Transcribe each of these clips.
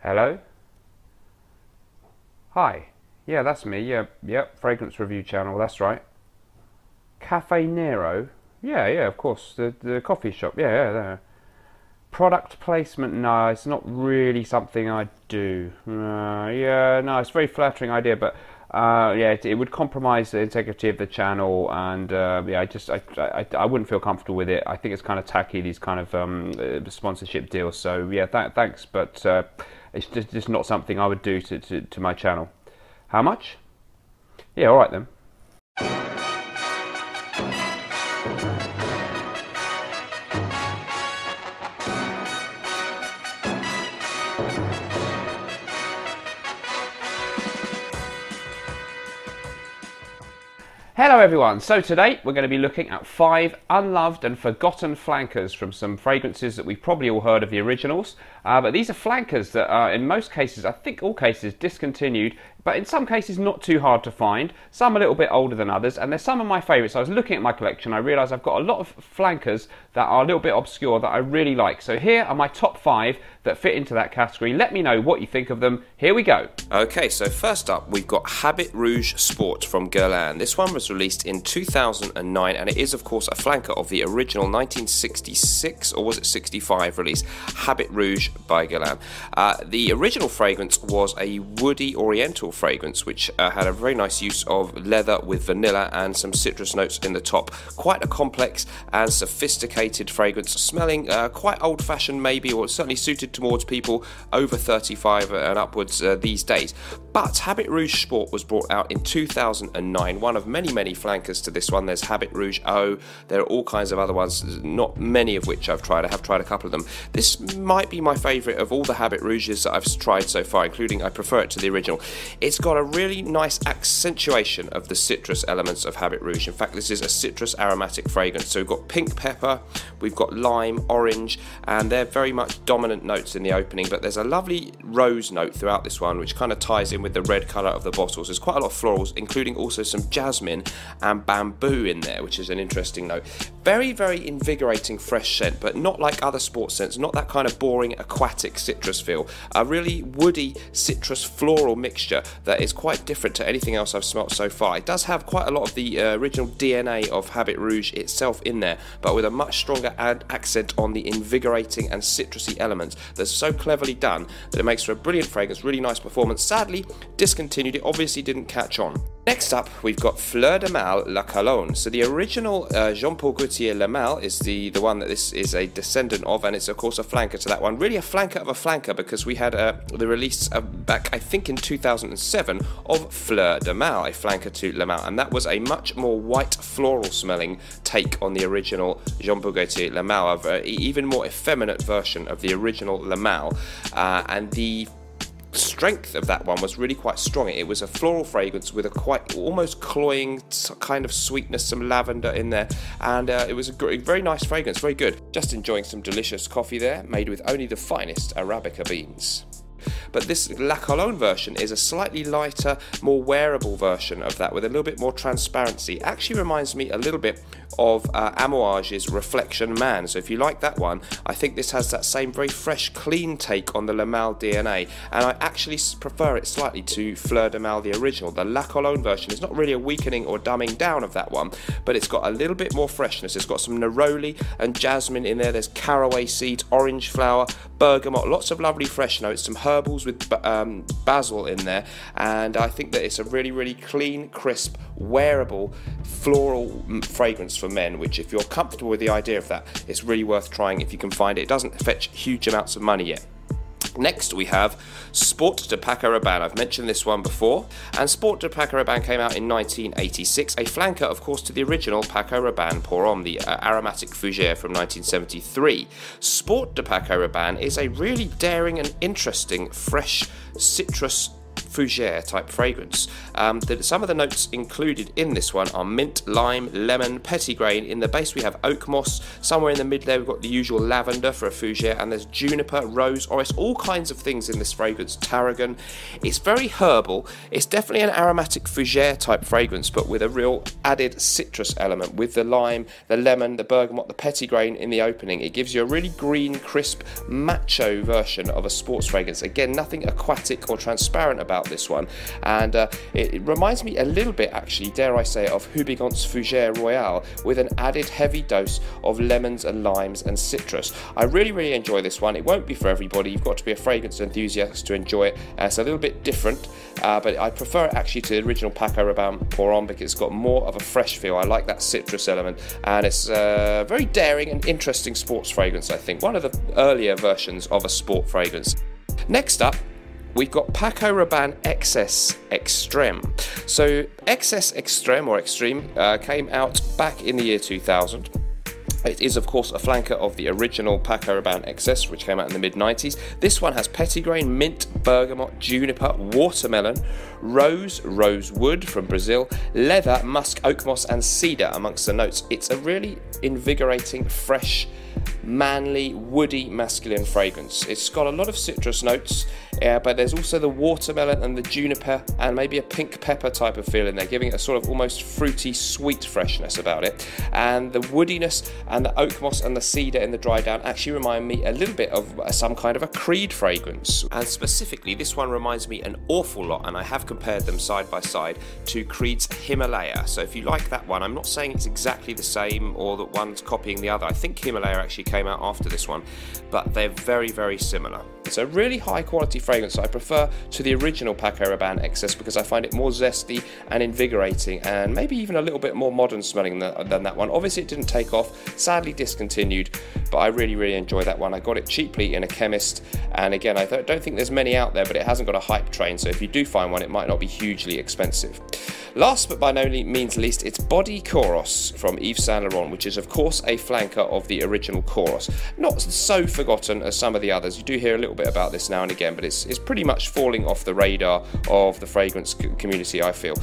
Hello? Hi. Yeah, that's me. Yep, fragrance review channel, that's right. Cafe Nero? Yeah, of course. The coffee shop. Yeah, there. Product placement? No, it's not really something I do. Yeah, no, it's a very flattering idea, but yeah, it would compromise the integrity of the channel, and yeah, I wouldn't feel comfortable with it. I think it's kind of tacky, these kind of sponsorship deals. So yeah, thanks, but it's just not something I would do to my channel. How much? Yeah, all right then. Hello everyone, so today we're going to be looking at 5 unloved and forgotten flankers from some fragrances that we've probably all heard of the originals, but these are flankers that are in most cases, I think all cases, discontinued, but in some cases not too hard to find, some a little bit older than others, and there's some of my favourites. I was looking at my collection, I realised I've got a lot of flankers that are a little bit obscure that I really like. So here are my top 5 that fit into that category. Let me know what you think of them. Here we go. Okay, so first up we've got Habit Rouge Sport from Guerlain. This one was released in 2009 and it is of course a flanker of the original 1966 or was it 65 release Habit Rouge by Guerlain. The original fragrance was a woody oriental fragrance which had a very nice use of leather with vanilla and some citrus notes in the top. Quite a complex and sophisticated fragrance, smelling quite old-fashioned maybe, or certainly suited towards people over 35 and upwards these days. But Habit Rouge Sport was brought out in 2009, one of many flankers to this one. There's Habit Rouge Eau, there are all kinds of other ones, not many of which I've tried. I have tried a couple of them. This might be my favourite of all the Habit Rouges that I've tried so far, including I prefer it to the original. It's got a really nice accentuation of the citrus elements of Habit Rouge. In fact, this is a citrus aromatic fragrance. So we've got pink pepper, we've got lime, orange, and they're very much dominant notes in the opening, but there's a lovely rose note throughout this one, which kind of ties in with the red colour of the bottles. There's quite a lot of florals, including also some jasmine and bamboo in there, which is an interesting note. Very invigorating fresh scent, but not like other sports scents, not that kind of boring aquatic citrus feel. A really woody citrus floral mixture that is quite different to anything else I've smelt so far. It does have quite a lot of the original DNA of Habit Rouge itself in there, but with a much stronger accent on the invigorating and citrusy elements that's so cleverly done that it makes for a brilliant fragrance, really nice performance. Sadly, discontinued, it obviously didn't catch on. Next up, we've got Fleur de Mal La Cologne. So the original Jean Paul Gaultier La Mal is the one that this is a descendant of, and it's of course a flanker to that one. Really a flanker of a flanker, because we had the release back, I think in 2007, of Fleur de Mal, a flanker to La Mal, and that was a much more white floral smelling take on the original Jean Paul Gaultier La Mal, an even more effeminate version of the original La Mal, and the strength of that one was really quite strong. It was a floral fragrance with a quite almost cloying kind of sweetness, some lavender in there, and it was a very nice fragrance, very good. Just enjoying some delicious coffee there, made with only the finest Arabica beans. But this La Cologne version is a slightly lighter, more wearable version of that, with a little bit more transparency. It actually reminds me a little bit of Amouage's Reflection Man. So if you like that one, I think this has that same very fresh, clean take on the La Mal DNA, and I actually prefer it slightly to Fleur de Mal, the original. The La Cologne version is not really a weakening or dumbing down of that one, but it's got a little bit more freshness. It's got some neroli and jasmine in there. There's caraway seeds, orange flower, bergamot, lots of lovely fresh notes, some herbals with basil in there, and I think that it's a really clean, crisp, wearable floral fragrance for men, which if you're comfortable with the idea of that, it's really worth trying if you can find it. It doesn't fetch huge amounts of money yet. Next we have Sport de Paco Rabanne. I've mentioned this one before, and Sport de Paco Rabanne came out in 1986, a flanker of course to the original Paco Rabanne Pour Homme, the aromatic fougere from 1973. Sport de Paco Rabanne is a really daring and interesting fresh citrus fougere type fragrance. Some of the notes included in this one are mint, lime, lemon, petitgrain. In the base we have oak moss. Somewhere in the mid there we've got the usual lavender for a fougere, and there's juniper, rose, orris, all kinds of things in this fragrance. Tarragon. It's very herbal. It's definitely an aromatic fougere type fragrance, but with a real added citrus element with the lime, the lemon, the bergamot, the petitgrain in the opening. It gives you a really green, crisp, macho version of a sports fragrance. Again, nothing aquatic or transparent about this one, and it reminds me a little bit, actually, dare I say, of Houbigant's Fougère Royale, with an added heavy dose of lemons and limes and citrus. I really enjoy this one. It won't be for everybody. You've got to be a fragrance enthusiast to enjoy it. It's a little bit different, but I prefer it actually to the original Paco Rabanne Pour Homme because it's got more of a fresh feel. I like that citrus element, and it's a very daring and interesting sports fragrance, I think. One of the earlier versions of a sport fragrance. Next up, we've got Paco Rabanne XS Extreme. So XS Extreme or Extreme came out back in the year 2000. It is, of course, a flanker of the original Paco Rabanne XS, which came out in the mid-90s. This one has petitgrain, mint, bergamot, juniper, watermelon, rose, rosewood from Brazil, leather, musk, oak moss, and cedar amongst the notes. It's a really invigorating, fresh, manly, woody, masculine fragrance. It's got a lot of citrus notes, but there's also the watermelon and the juniper and maybe a pink pepper type of feel in there, giving it a sort of almost fruity, sweet freshness about it. And the woodiness and the oak moss and the cedar in the dry down actually remind me a little bit of some kind of a Creed fragrance. And specifically, this one reminds me an awful lot, and I have compared them side by side, to Creed's Himalaya. So if you like that one, I'm not saying it's exactly the same or that one's copying the other. I think Himalaya actually came out after this one, but they're very similar. It's a really high quality fragrance I prefer to the original Paco Rabanne XS because I find it more zesty and invigorating, and maybe even a little bit more modern smelling than that one. Obviously it didn't take off, sadly discontinued, but I really enjoy that one. I got it cheaply in a chemist, and again, I don't think there's many out there, but it hasn't got a hype train, so if you do find one, it might not be hugely expensive. Last but by no means least, it's Body Koros from Yves Saint Laurent, which is of course a flanker of the original Koros. Not so forgotten as some of the others. You do hear a little bit about this now and again, but it's pretty much falling off the radar of the fragrance community, I feel.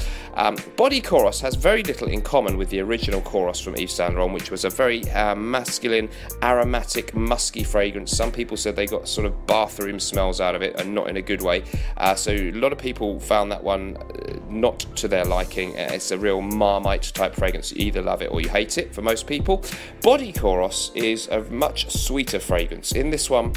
Body Koros has very little in common with the original Koros from Yves Saint Laurent, which was a very masculine, aromatic, musky fragrance. Some people said they got sort of bathroom smells out of it, and not in a good way. So a lot of people found that one not to their liking. It's a real Marmite type fragrance. You either love it or you hate it for most people. Body Koros is a much sweeter fragrance. In this one,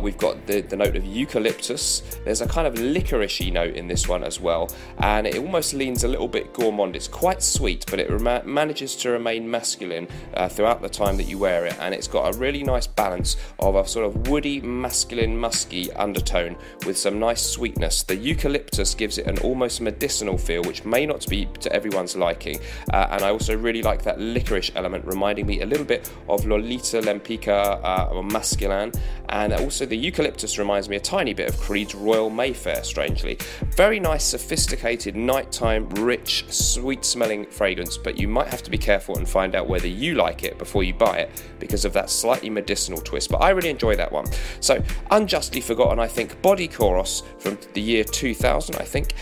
we've got the note of eucalyptus. There's a kind of licoricey note in this one as well, and it almost leans a little bit gourmand. It's quite sweet, but it manages to remain masculine throughout the time that you wear it, and it's got a really nice balance of a sort of woody, masculine, musky undertone with some nice sweetness. The eucalyptus gives it an almost medicinal feel, which may not be to everyone's liking, and I also really like that licorice element, reminding me a little bit of Lolita Lempicka or Masculin, and also the eucalyptus reminds me a tiny bit of Creed's Royal Mayfair, strangely. Very nice, sophisticated, nighttime, rich, sweet-smelling fragrance, but you might have to be careful and find out whether you like it before you buy it because of that slightly medicinal twist, but I really enjoy that one. So, unjustly forgotten, I think, Body Koros from the year 2000, I think.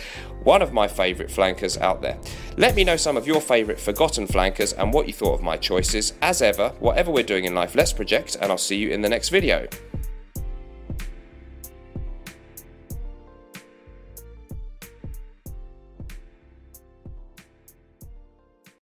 One of my favourite flankers out there. Let me know some of your favourite forgotten flankers and what you thought of my choices. As ever, whatever we're doing in life, let's project, and I'll see you in the next video.